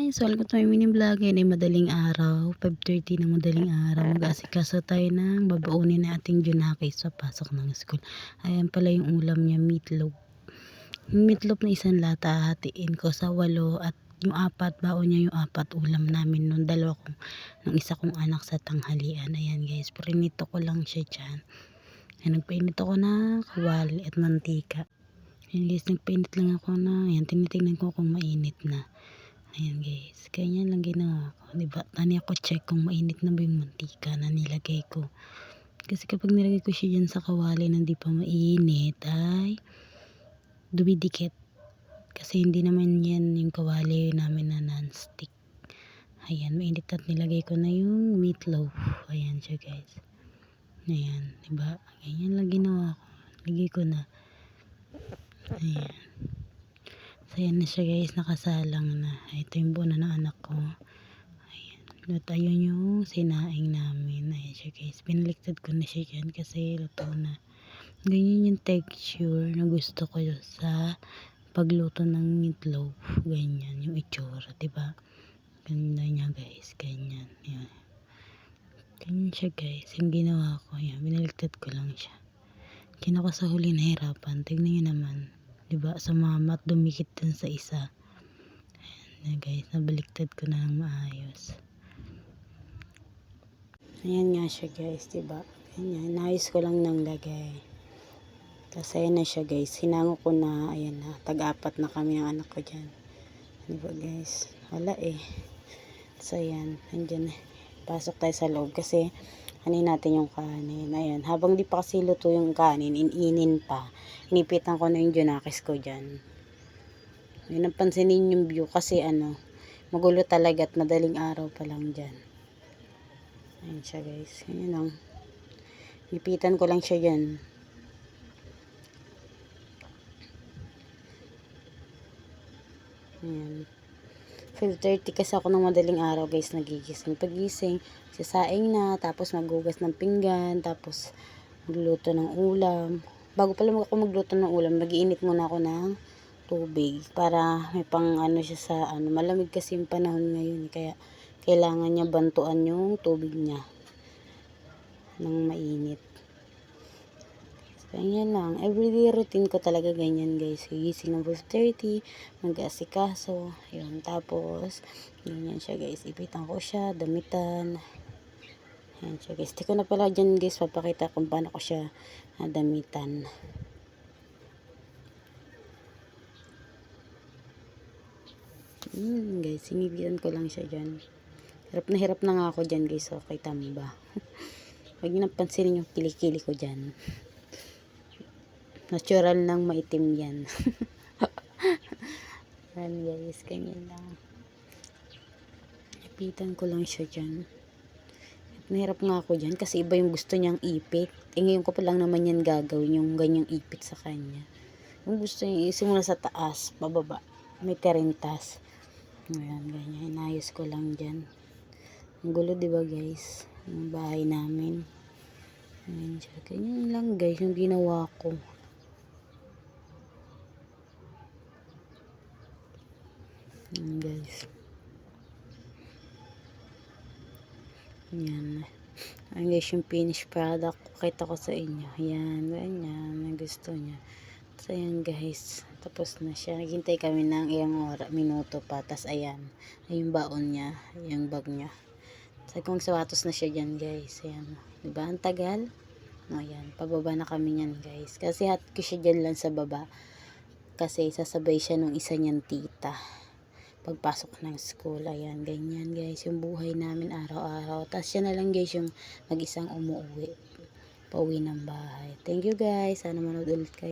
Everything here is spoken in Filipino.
guys, welcome to my mini vlog. Ngayon ay madaling araw, 5:30 ng madaling araw. Mag-aasikaso tayo ng babaunin na ating Junaki sa pasok ng school. Ayan pala yung ulam niya, meatloaf. Yung meatloaf na isang lata, hatiin ko sa 8 at yung 4, baon niya yung 4 ulam namin nung nung isa kong anak sa tanghalian. Ayan guys, prinito ko lang siya dyan. Ayan, nagpainit ako na kawali at mantika. Ayan guys, nagpainit lang ako na, ayan, tinitingnan ko kung mainit na. Ayan guys, ganyan lang ginawa ko. Diba? Tani ako check kung mainit na ba yung mantika na nilagay ko. Kasi kapag nilagay ko siya dyan sa kawali na hindi pa mainit, ay dumidikit. Kasi hindi naman yan yung kawali namin na non-stick. Ayan, mainit at nilagay ko na yung meatloaf. Ayan siya guys. Ayan, diba? Ganyan lang ginawa ko. Lagay ko na. Ayan. So, ayan na siya guys, nakasalang na. Ito yung buo na ng anak ko. Ayan. At ayun yung sinaing namin. Ayan siya guys. Pinaliktad ko na siya dyan kasi luto na. Ganyan yung texture na gusto ko sa pagluto ng meatloaf. Ganyan yung itsura, diba? Ganda niya guys. Ganyan. Ayan. Ganyan siya guys. Yung ginawa ko. Ayan. Pinaliktad ko lang siya. Kinako sa huli nahirapan. Tignan nyo naman. Diba, sumama at dumikit dun sa isa. Ayan guys, nabaliktad ko na lang maayos. Ayan nga siya guys, diba? Ayan, naayos ko lang nang lagay. Tapos ayan na siya guys, hinango ko na, ayan na, tag-4 na kami ng anak ko dyan. Diba guys? Wala eh. So ayan, andyan, pasok tayo sa loob kasi hanin natin yung kanin. Ayan, habang di pa kasi luto yung kanin, ininin pa. Inipitan ko na yung junakis ko dyan. Yun, napansinin yung view kasi magulo talaga at madaling araw pa lang dyan. Ayan siya guys. Ayan lang. Inipitan ko lang siya dyan. Ayan. 5:30 kasi ako ng madaling araw guys nagigising. Pagising, sisaing na, tapos maghugas ng pinggan, tapos magluto ng ulam. Bago pala ako magluto ng ulam, mag-iinit muna ako ng tubig para may pang siya sa malamig kasi yung panahon ngayon kaya kailangan niya bantuan yung tubig niya ng mainit. Ganyan lang, everyday routine ko talaga ganyan guys. Gising ng 5:30, mag-asikaso, yun, tapos ganyan siya guys, ipitan ko siya, damitan. Ayan siya guys, di ko na pala dyan guys papakita kung paano ko siya damitan. Guys, sinibitan ko lang siya dyan. Hirap na nga ako dyan guys, so kay tamba. Huwag nyo napansinin yung kilikili ko dyan. Natural nang maitim yan. Ayan guys, ganyan lang. Ipitan ko lang siya dyan. Nahirap nga ako dyan kasi iba yung gusto niyang ipit. Ngayon ko pa lang naman yan gagawin, yung ganyang ipit sa kanya. Yung gusto niya, isimula sa taas, bababa. May terintas. Ayan, ganyan. Inayos ko lang dyan. Ang gulo, diba guys? Yung bahay namin. Ayan siya. Ganyan lang guys, yung ginawa ko. Ayan guys. Ayan. Ayan guys, yung finished product. Kita ko sa inyo. Ayan, ganyan. Ang gusto niya. So, ayan guys. Tapos na siya. Naghintay kami ng ilang minuto pa. Tapos, ayan. Ayun yung baon niya. Yung bag niya. Sabi kong sawatos na siya dyan guys. Ayan. Diba? Ang tagal. Ayan. Pababa na kami yan guys. Kasi hat ko siya dyan lang sa baba. Kasi sasabay siya nung isa niyang tita. Pagpasok ng school, ayan, ganyan guys, yung buhay namin araw-araw. Tapos siya na lang guys yung mag-isang umuwi, pauwi ng bahay. Thank you guys, sana manood ulit kayo.